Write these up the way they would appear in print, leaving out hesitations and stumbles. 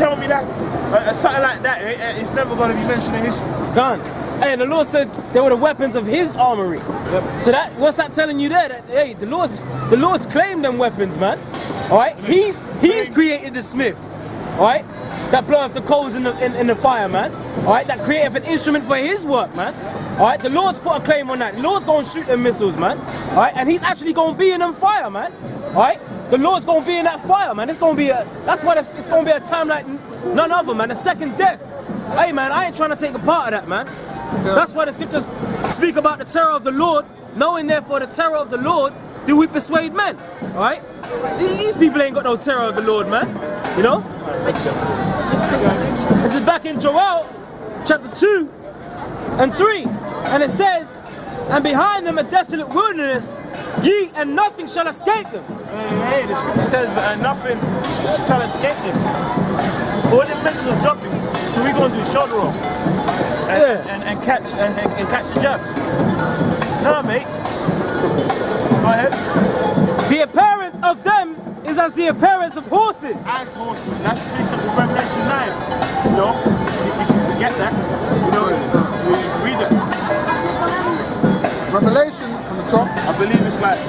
tell me that something like that it's never going to be mentioned in history? Gone. Hey, the Lord said they were the weapons of His armory. Yep. So what's that telling you there? That, hey, the Lord's claimed them weapons, man. All right, He's created the smith. All right, that bloweth the coals in the fire, man. All right, that created an instrument for His work, man. All right, the Lord's put a claim on that. The Lord's gonna shoot them missiles, man. All right, and He's actually gonna be in them fire, man. All right, the Lord's gonna be in that fire, man. It's gonna be that's why it's gonna be a time like none other, man. The second death. Hey, man, I ain't trying to take a part of that, man. Yeah. That's why the scriptures speak about the terror of the Lord, knowing therefore the terror of the Lord do we persuade men. Alright? These people ain't got no terror of the Lord, man. You know? This is back in Joel chapter 2 and 3. And it says, and behind them a desolate wilderness, ye and nothing shall escape them. Hey, the scripture says nothing shall escape them. All the missiles are dropping, so we're gonna do shoulder roll. And catch a jab. No, mate. Go ahead. The appearance of them is as the appearance of horses. As horsemen. That's precept of Revelation 9. You know, if you forget that, you know, you read it. Revelation from the top. I believe it's like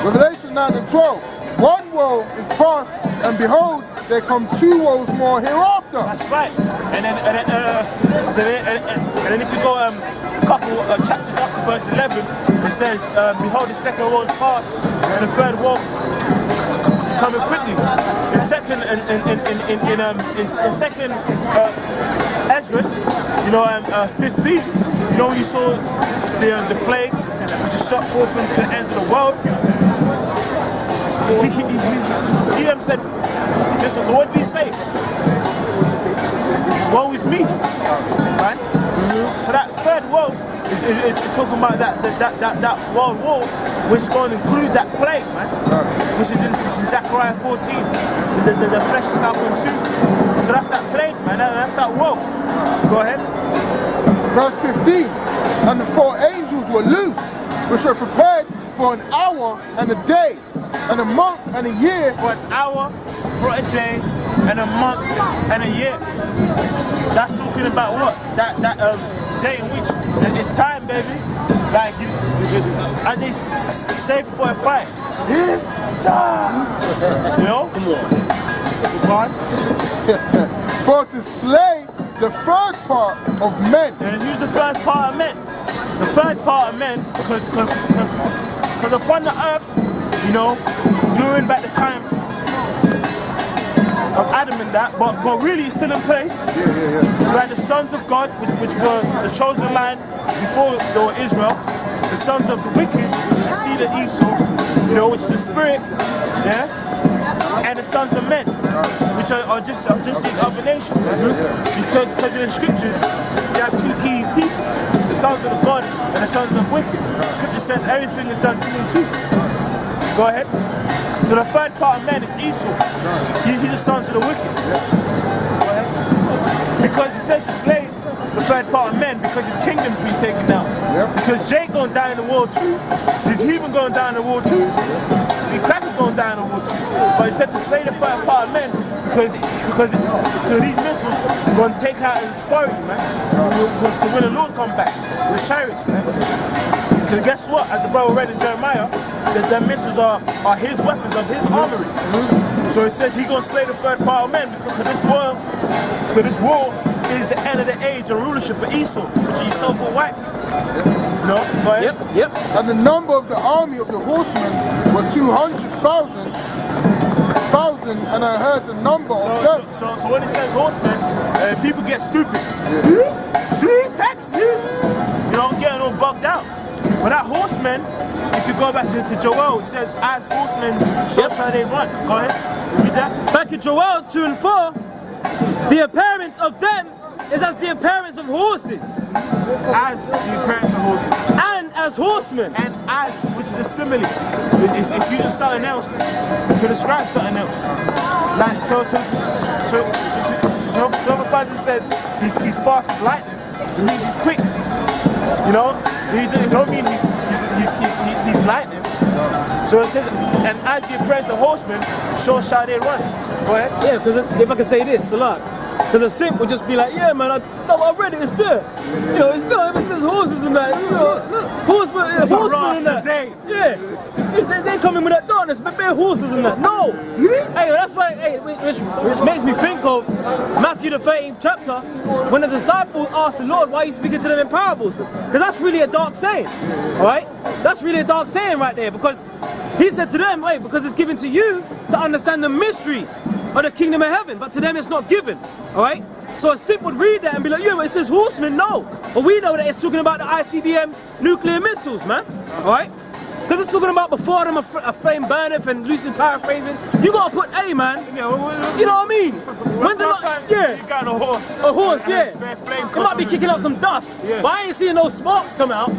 Revelation 9 and 12. One woe is past, and behold, there come two woes more hereafter. That's right. And then if you go a couple chapters up to verse 11, it says, behold, the second woe is past, and the third woe coming quickly. In second Ezra, you know, 15, you know, when you saw the plagues which is shot forth into the ends of the world. He said, the Lord be safe. Woe is me, right? So that third woe is talking about that world war, which is going to include that plague, man. Which is in Zechariah 14. The flesh shall consume. So that's that plague, man. That's that woe. Go ahead. Verse 15. And the four angels were loose, which were prepared for an hour and a day, and a month and a year. For an hour, for a day, and a month and a year. That's talking about what? That day in which it's time, baby. Like as they say before a fight, it's time. You know? Come on. For to slay the third part of men. And who's the third part of men? The third part of men, because upon the earth, you know, during back the time of Adam and that, but really it's still in place. You had the sons of God, which were the chosen line before they were Israel, the sons of the wicked, which is the seed of Esau, you know, which is the spirit, yeah, and the sons of men, which are just these other nations, man. Because in the scriptures, you have two key people, the sons of the God and the sons of wicked. The scripture says everything is done 2 and 2. Go ahead. So the third part of man is Esau. He's the sons of the wicked. Go ahead. Because it says to slay the third part of men because his kingdom's been taken down. Because Jake gonna die in the war too. This heathen gonna die in the war too. The crackers gonna die in the war too. But it said to slay the third part of men because these missiles are gonna take out his authority, man. When the Lord come back with the chariots, man. Because guess what? As the brother read in Jeremiah, that the missiles are his weapons of his armory. So it says he gonna slay the third part of men because this war is the end of the age of rulership of Esau, which is so-called white. No? Go ahead. Yep. And the number of the army of the horsemen was 200,000, and I heard the number of them. So when it says horsemen, people get stupid. See? You know, getting all bugged out. But that horsemen, if you go back to Joel, it says, as horsemen, so shall they run. Go ahead, read that. Back in Joel 2 and 4, the appearance of them is as the appearance of horses. As the appearance of horses. And as horsemen. And as, which is a simile. It's using something else to describe something else. Like, so the person says he's fast as lightning. It means he's quick. You know, you don't mean he's lightning. So it says, and as he approached the horsemen, so shall they run. Go ahead. Yeah, because if I can say this, Salah, because a simp would just be like, yeah, man, I read it, it's there. You know, it's there. It says horses and that. You know, horsemen and that. Yeah. They come in with that darkness, but they're horses and that. No. Hey, that's why. Hey, which makes me think of Matthew the 13th chapter, when the disciples asked the Lord why He's speaking to them in parables, because that's really a dark saying. All right, that's really a dark saying right there, because He said to them, hey, because it's given to you to understand the mysteries of the kingdom of heaven, but to them it's not given. All right. So a simp would read that and be like, yeah, but it says horsemen. No, but we know that it's talking about the ICBM nuclear missiles, man. All right. Because it's talking about before them a flame burneth, and loosely paraphrasing. You gotta put, hey man, you know what I mean? When's the last time you got a horse? A horse, yeah. It might be kicking out some dust, but I ain't seeing no sparks come out.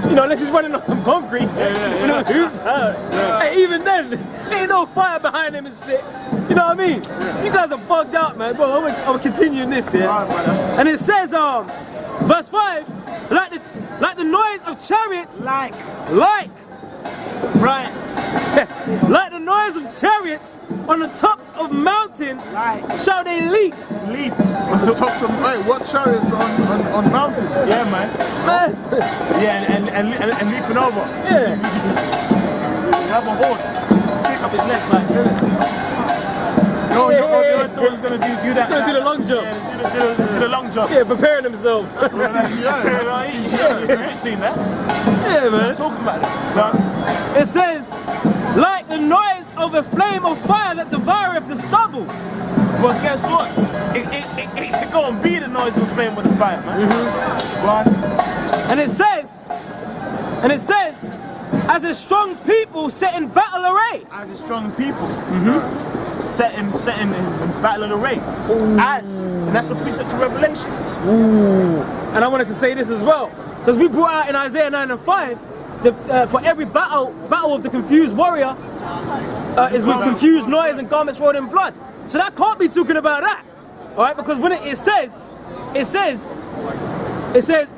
You know, unless he's running on some concrete. You know, hey, even then, there ain't no fire behind him and shit. You know what I mean? You guys are bugged out, man. Bro, I'm continuing this here. And it says, verse 5, like the noise of chariots, like the noise of chariots on the tops of mountains, shall they leap. On the tops of, what chariots on mountains? Yeah, man. Yeah, and leaping over. Yeah. You have a horse, pick up his legs like. No, someone's gonna do that. Gonna do the long jump. Yeah, do the long jump. Yeah, preparing himself. You've seen that? Yeah, man. I'm talking about it. It says, like the noise of a flame of fire that devoureth the stubble. Well, guess what? It gonna be the noise of a flame with the fire, man. And it says, as a strong people set in battle array. As a strong people. Set in battle array. And that's a precept to Revelation. And I wanted to say this as well, because we brought out in Isaiah 9 and 5, for every battle of the confused warrior is with confused noise and garments rolled in blood. So that can't be talking about that, all right? Because when it says,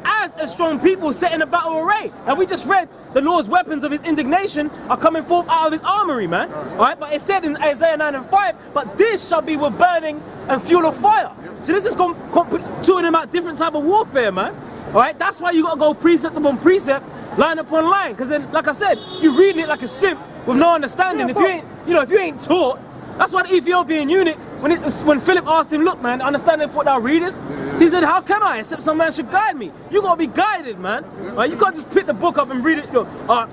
as a strong people set in a battle array. And we just read the Lord's weapons of His indignation are coming forth out of His armory, man. All right, but it said in Isaiah 9 and 5, but this shall be with burning and fuel of fire. So this is talking about different type of warfare, man. All right, that's why you got to go precept upon precept, line upon line. Because then, like I said, you're reading it like a simp with no understanding. If you ain't taught. That's why the Ethiopian eunuch, when Philip asked him, look man, understanding what thou readest, he said, how can I, except some man should guide me? You gotta be guided, man. Right? You can't just pick the book up and read it, I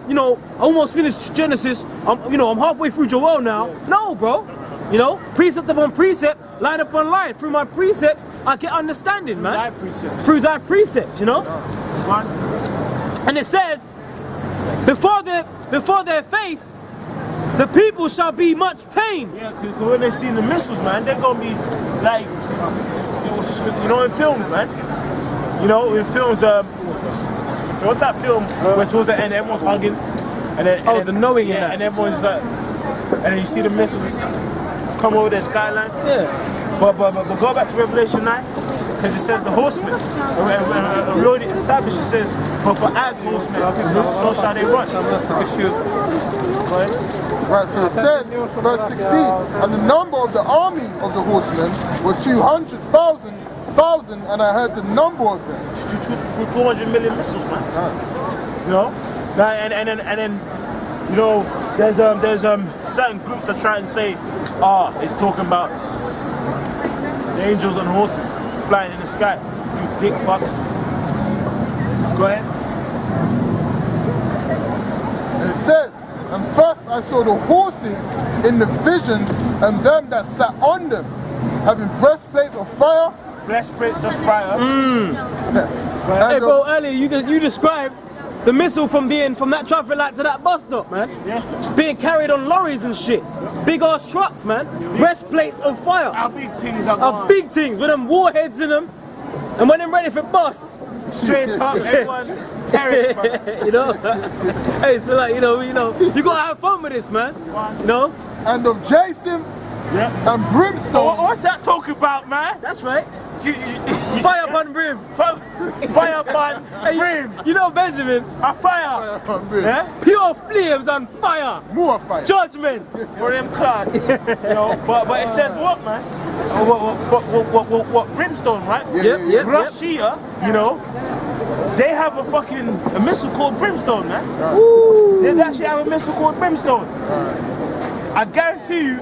almost finished Genesis, I'm halfway through Joel now. No, bro. Precept upon precept, line upon line. Through my precepts, I get understanding, man. Through thy precepts, And it says, before their face, the people shall be much pain. Yeah, because when they see the missiles, man, they're gonna be like, in films, man. In films, what's that film where towards the end everyone's hugging, and then the knowing, and everyone's just like, and then you see the missiles come over their skyline. Yeah. But go back to Revelation 9, because it says the horsemen. And we already established, it says, for as horsemen, so shall they run. Right, so it said, verse 16, and the number of the army of the horsemen were 200,000, and I heard the number of them. 200 million missiles, man. And then there's certain groups that try and say, it's talking about the angels on horses flying in the sky. You dick fucks. Go ahead. And it says, and first I saw the horses in the vision, and them that sat on them, having breastplates of fire. Breastplates of fire. Hey bro, earlier you described the missile from that traffic light to that bus stop, man. Yeah. Being carried on lorries and shit. Big ass trucks, man. Breastplates of fire. How big things are big things with them warheads in them. And when they're ready for bus. Straight up, everyone perish, bro. Hey, so you gotta have fun with this, man. And of jacinth and brimstone. What's that talking about, man? That's right. Fire upon brim. Fire upon Hey, brim. you know Benjamin, A fire. Yeah? pure flames and fire. More fire. Judgment. For them cloud. You know, but it says what, man? What brimstone, right? Yep. Russia, you know, they have a missile called brimstone, man. They actually have a missile called brimstone. I guarantee you,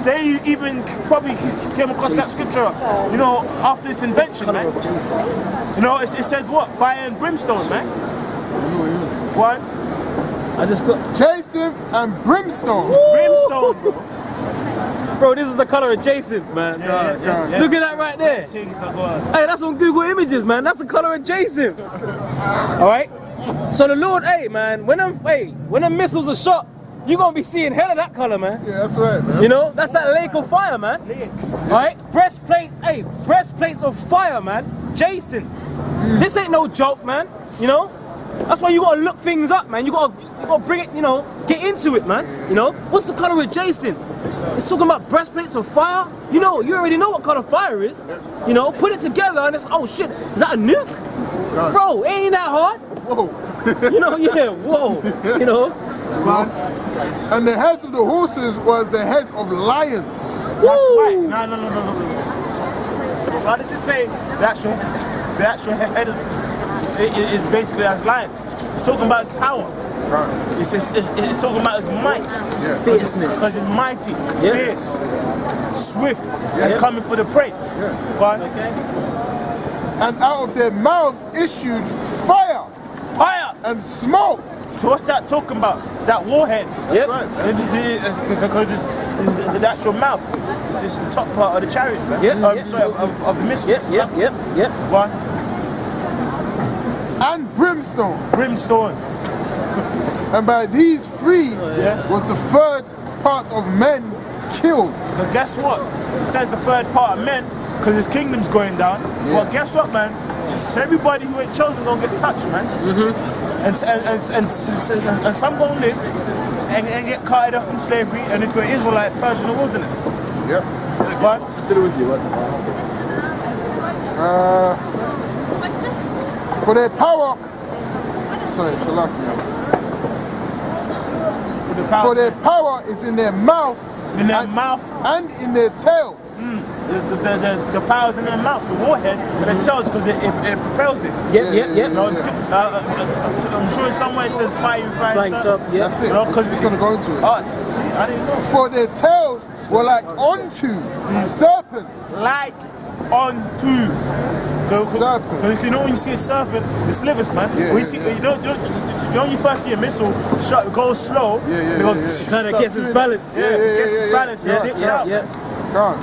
they even probably came across that scripture, you know, after its invention, man. You know, it says what? Fire and brimstone, man. What? I just got, Jacinth and brimstone. Brimstone, bro. bro, this is the color of Jacinth, man. Yeah. Look at that right there. Things are going. Hey, that's on Google Images, man. That's the color of Jacinth. All right. So the Lord, hey, man, when them missiles are shot, you gonna be seeing hell of that color, man. Yeah, that's right, man. You know, that's that lake of fire, man. All right. Breastplates, breastplates of fire, man. Jacinth. This ain't no joke, man. You know. That's why you gotta look things up, man. You gotta bring it, you know, get into it, man. You know, what's the color of Jacinth? It's talking about breastplates of fire. You know, you already know what color fire is. You know, put it together and it's, oh shit, is that a nuke? God. Bro, it ain't that hard. Whoa. You know, yeah, whoa. You know, And the heads of the horses was the heads of lions. That's right. No. Why does it say the actual head is basically as lions? It's talking about his power. Right. It's talking about his might. Yeah. fierceness. Because he's mighty, fierce, swift, and coming for the prey. Yeah. But And out of their mouths issued fire fire. and smoke. So what's that talking about? That warhead. Yep. Because it's the actual mouth. It's the top part of the chariot, man. Yep. Sorry, of the missiles. Yep. One, And brimstone. brimstone. And by these three Yeah. was the third part of men killed. But guess what? It says the third part of men, because his kingdom's going down. Yeah. Well, guess what, man? Just everybody who ain't chosen gonna get touched, man. And some gonna live and get carted off in slavery. And if you're an Israelite, perish in the wilderness. Yep. Right? For their power, sorry, Salakia. For their power is in their mouth, In their and, mouth. and in their tails. The power's in their mouth, the warhead, and it tells because it propels it. Yep. No, it's, I'm sure in somewhere it says fire, Flying sub, yeah. That's it. No, 'cause it's going to go into it. Oh, see, I didn't know. For their tails were like unto serpents. Like onto. Serpent. Because you know when you see a serpent, it slivers, man. Yeah, when you yeah, see, yeah. you know when you first see a missile, shot, it goes slow. Yeah. It goes, Kind of gets his balance. Yeah, it gets yeah. balance, and it dips out. God.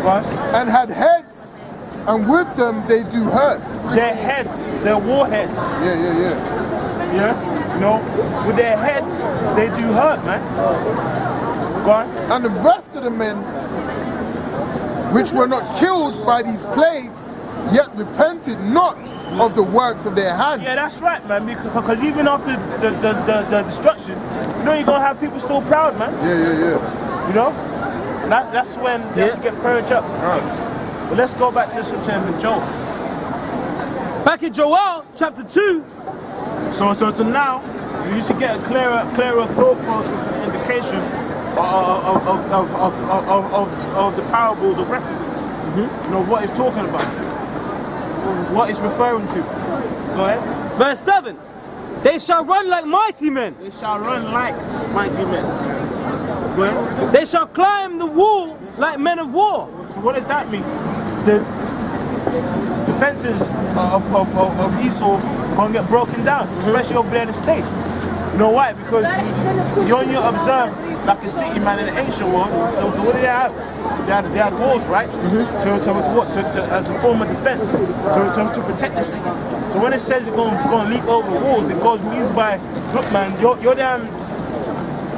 Right? And had heads, and with them they do hurt. Their heads, their warheads, Yeah. yeah? You know, with their heads, they do hurt, man. Go on. And the rest of the men, which were not killed by these plagues, yet repented not of the works of their hands. Yeah, that's right, man. Because even after the destruction, you know you're gonna have people still proud, man. Yeah. You know, that's when they have to get purged up. Right. But let's go back to the scripture in Joel. Back in Joel chapter 2. So now you should get a clearer thought process and indication of the parables of references. You know what it's talking about, what it's referring to. Go ahead. Verse 7. They shall run like mighty men. They shall run like mighty men. Go ahead. They shall climb the wall like men of war. So what does that mean? The defenses of Esau gonna get broken down, especially over there in the States. You know why? Because you only observe like a city, man, in the ancient world. So what did they have? They had walls, right? To as a form of defense, to protect the city. So when it says it's going to leap over walls, it means by, look, man, your damn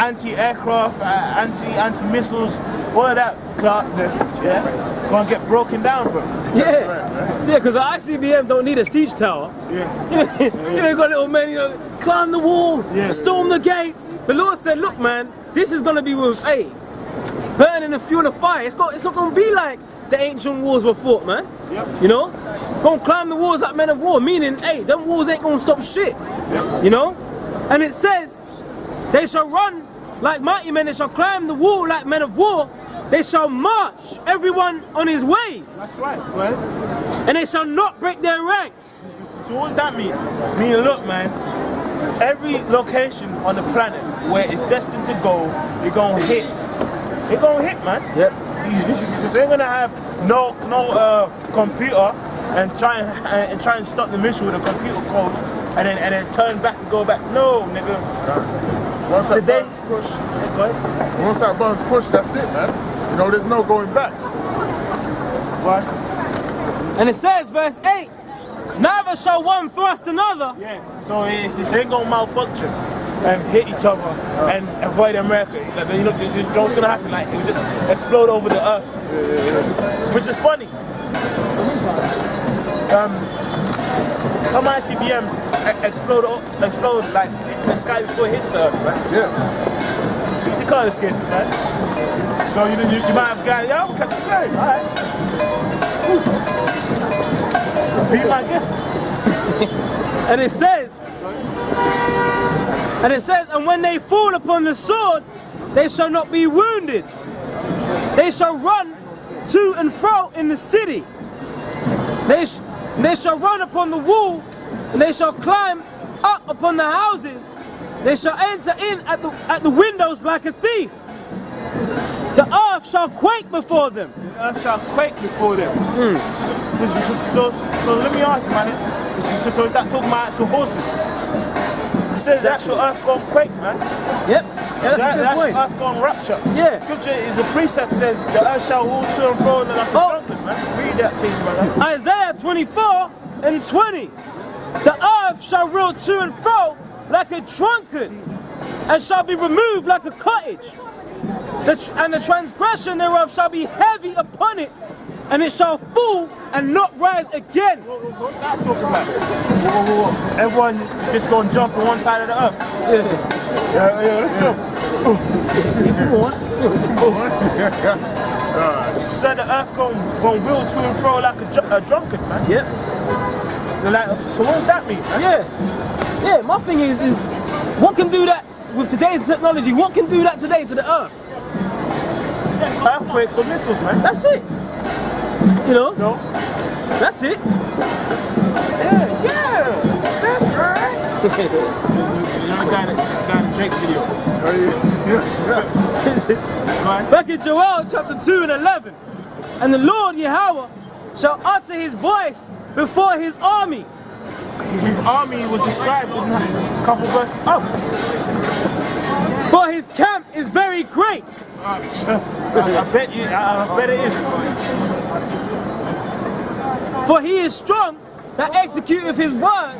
anti-aircraft, anti-missiles, all of that darkness, yeah, gonna get broken down, bro. Yeah, because the ICBM don't need a siege tower. Yeah. You know, got little men, you know, climb the wall, storm the gates. The Lord said, look, man, this is gonna be with, burning the fuel of fire. It's not gonna be like the ancient wars were fought, man. You know? Go and climb the walls like men of war, meaning, hey, them walls ain't gonna stop shit. You know? And it says, they shall run like mighty men, they shall climb the wall like men of war, they shall march everyone on his ways, That's right, right? and they shall not break their ranks. So what does that mean? Meaning, look, man, every location on the planet where it's destined to go, you're gonna hit. You're gonna hit, man. Yep. They're gonna have no computer and try and stop the mission with a computer code and then turn back and go back. No, nigga. Once that Today- button's pushed, Yeah, go ahead. once that button's pushed, that's it, man. You know, there's no going back. What? And it says, verse 8, neither shall one thrust another. Yeah. So they ain't gonna malfunction and hit each other and avoid America. Like, you know what's gonna happen? Like it will just explode over the earth, which is funny. Some ICBMs explode like in the sky before it hits the earth, man. Yeah. You can't escape it, man. So you might have guys, yeah, we'll catch the plane, alright. Be my guest. And it says, and when they fall upon the sword, they shall not be wounded. They shall run to and fro in the city. They shall run upon the wall, and they shall climb up upon the houses. They shall enter in at the windows like a thief. The earth shall quake before them. The earth shall quake before them. So let me ask you, man. So is that talking about actual horses? It says the actual earth gonna quake, man. Yep. Yeah, that's a The good actual point. earth gonna rupture. Yeah. Scripture is a precept says the earth shall walk to and fro like a drunkard, man. Read that to you, man. Isaiah 24:20. The earth shall reel to and fro like a drunkard, and shall be removed like a cottage. And the transgression thereof shall be heavy upon it, and it shall fall and not rise again. What's that talking about? Everyone just gonna jump on one side of the earth. Yeah, let's jump. Said the earth gonna wheel to and fro like a drunkard, man. Yep. Like, so what does that mean, man? Yeah. My thing is what can do that with today's technology? What can do that today to the earth? Earthquakes or missiles, man. That's it. You know. No. That's it. Yeah, that's right. You know the guy in the Drake video. Back in Joel chapter 2:11, and the Lord Yahweh shall utter his voice before his army. His army was described in a couple verses up. For his camp is very great. I bet it is. For he is strong that executeth his word.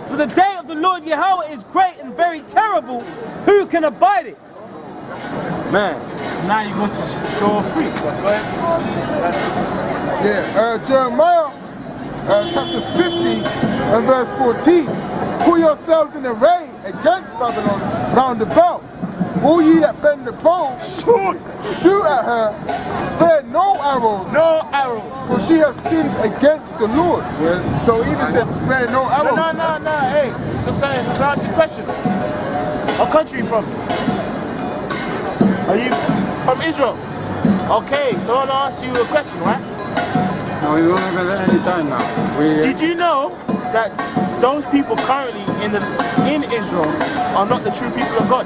For the day of the Lord Yahweh is great and very terrible. Who can abide it? Man. Now you go to Joel 3. Yeah, Jeremiah chapter 50 and verse 14. Put yourselves in array against Babylon round about. All ye that bend the bow, shoot at her, spare no arrows. No arrows. For she has sinned against the Lord. So he even said spare no arrows. No. Hey, so can I ask you a question? What country you from? Are you from Israel? Okay, so I want to ask you a question, right? No, we don't have any time now. Did you know that those people currently in Israel are not the true people of God?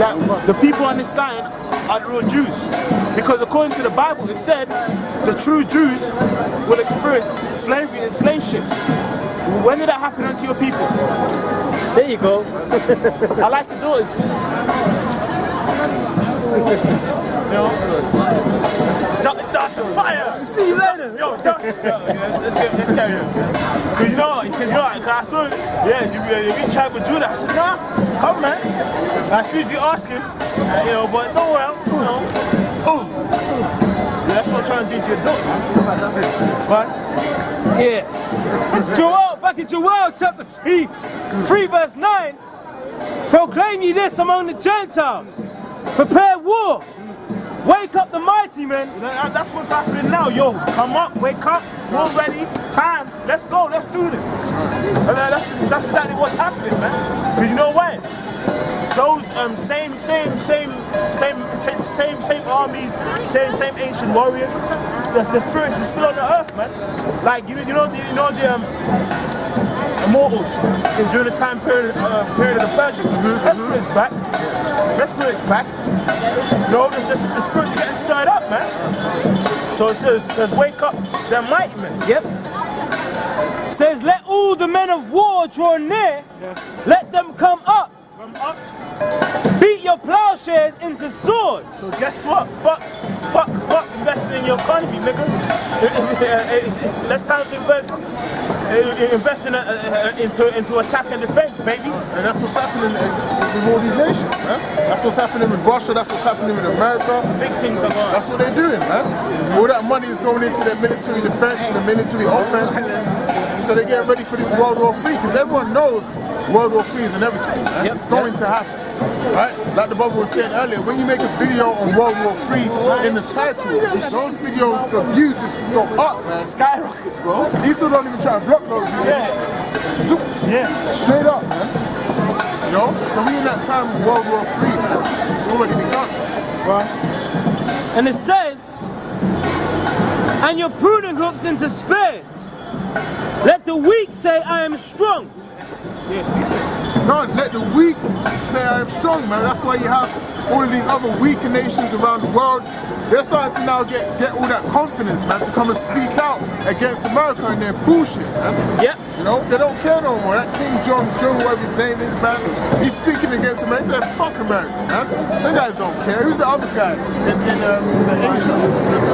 That the people on this side are the real Jews. Because according to the Bible, it said the true Jews will experience slavery and slave ships. When did that happen unto your people? There you go. I like to do it. You know? Dart to fire! See you later. Yo, dart! Let's carry on. Cause you know, cause I saw, you be trying to do that. I said, nah, come man. As soon as you ask him, but don't worry, that's what I'm trying to do to your dog, man. But, Yeah. It's Joel, back in Joel chapter 3 verse 9. Proclaim ye this among the Gentiles. Prepare war. Wake up the mighty, man. That's what's happening now. Yo, come up, wake up, we're ready, time, let's go, let's do this. And that's exactly what's happening, man. Because you know what? Those same armies, same ancient warriors, the spirits is still on the earth, man. Like you know the immortals during the time period of the Persians. That spirit's back. That spirit's back. No, the spirit's getting stirred up, man. So it says wake up, they're mighty men. Yep. Says, let all the men of war draw near. Let them come up. Come up. Beat your plowshares into swords. So guess what? Fuck investing in your economy, nigga. Let's time to invest into attack and defense, baby. And that's what's happening with all these nations, man. That's what's happening with Russia, that's what's happening with America. Big things are going. That's what they're doing, man. All that money is going into their military defense and the military offense. So they're getting ready for this World War III, because everyone knows World War III is inevitable, man. It's going to happen. Right? Like the brother was saying earlier, when you make a video on World War III in the title, those videos, the views just go up, man. Skyrockets, bro. These people don't even try to block those videos. Yeah. Zoop. Yeah. Straight up, man. You know? So we in that time of World War III, man. It's already begun. Right? And it says, and your pruning hooks into spears. Let the weak say, I am strong. No, let the weak say I am strong, man. That's why you have all of these other weaker nations around the world. They're starting to now get all that confidence, man, to come and speak out against America and their bullshit, man. Yep. You know, they don't care no more. That King John, whatever his name is, man, he's speaking against America. They fuck America, man. Them guys don't care. Who's the other guy in the Asia?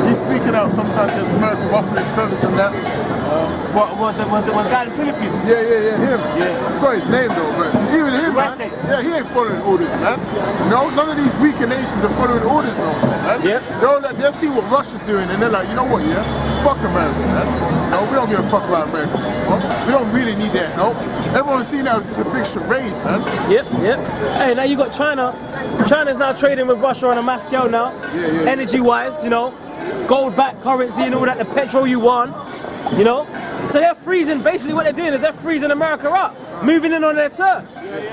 He's speaking out sometimes against America, ruffling feathers and that. What guy in the Philippines? Yeah, him. Yeah. I forgot his name though, but even him, man. Right. Yeah, he ain't following orders, man. You know, none of these weaker nations are following orders no more, man. Yep. They'll see what Russia's doing and they're like, you know what, yeah? Fuck America, man. No, we don't give a fuck about America anymore. We don't really need that help. Everyone's seen that as just a big charade, man. Yep. Hey, now you got China. China's now trading with Russia on a mass scale now. Yeah. Energy-wise, you know, gold-backed currency and all that, the petrol you want, you know. So they're freezing, basically what they're doing is they're freezing America up, moving in on their turf,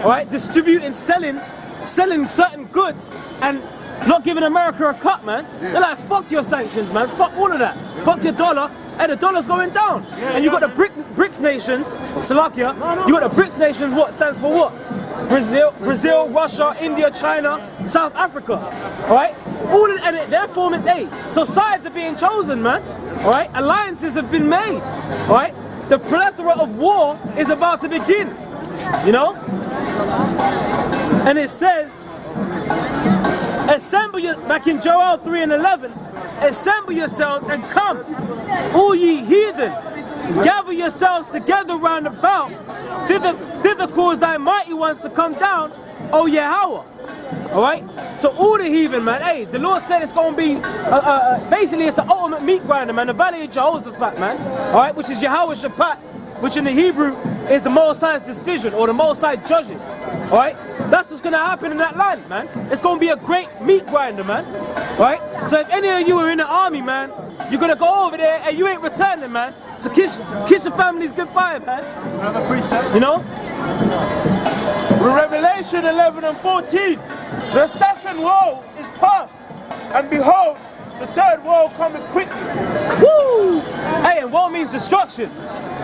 all right, distributing, selling certain goods and not giving America a cut, man. They're like, fuck your sanctions, man, fuck all of that, fuck your dollar, and the dollar's going down. And you got the BRICS nations, Slovakia, you got the BRICS nations, what stands for what? Brazil, Russia, India, China, South Africa, all right? And they're forming, so sides are being chosen, man, all right? Alliances have been made, all right? The plethora of war is about to begin, you know? And it says, back in Joel 3:11, assemble yourselves and come, all ye heathen, gather yourselves together round about, thither cause thy mighty ones to come down, O Yahweh. Alright? So all the heathen, man, hey, the Lord said it's going to be, basically it's the ultimate meat grinder, man, the Valley of Jehoshaphat, man. Alright? Which is Yahweh Shaphat, which in the Hebrew is the Most High's decision, or the Most High judges. Alright? That's what's going to happen in that land, man. It's going to be a great meat grinder, man. Alright? So if any of you are in the army, man, you're going to go over there and you ain't returning, man. So kiss your families goodbye, man. Another precept. You know? With Revelation 11 and 14, the second woe is past, and behold, the third woe cometh quickly. Woo! Hey, and woe means destruction.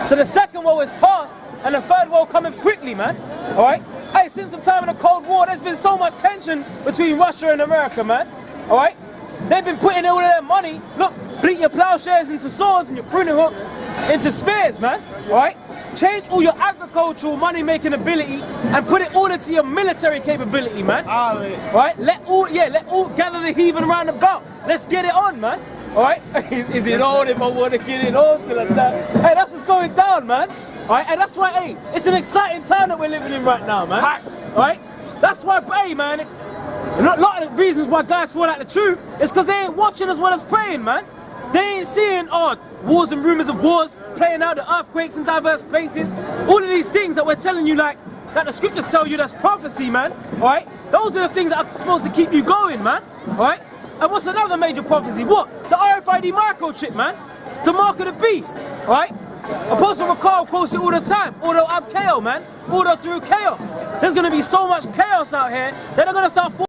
So the second woe is past, and the third woe cometh quickly, man. Alright? Hey, since the time of the Cold War, there's been so much tension between Russia and America, man. Alright? They've been putting all of their money, look, bleat your plowshares into swords and your pruning hooks into spears, man. Alright? Change all your agricultural money-making ability and put it all into your military capability, man. Alright? Let all gather the heathen round about. Let's get it on, man. Alright? Is it on if I want to get it on till I die? Hey, that's what's going down, man. Alright? And that's why, hey, it's an exciting time that we're living in right now, man. Alright? That's why, hey, man, a lot of the reasons why guys fall out the truth is because they ain't watching as well as praying, man. They ain't seeing, wars and rumors of wars, playing out the earthquakes in diverse places. All of these things that we're telling you, like, that the scriptures tell you that's prophecy, man. Alright? Those are the things that are supposed to keep you going, man. Alright? And what's another major prophecy? What? The RFID microchip, man. The mark of the beast, right? Apostle Ricard quotes it all the time. Order ab chaos, man. Order through chaos. There's going to be so much chaos out here that they're going to start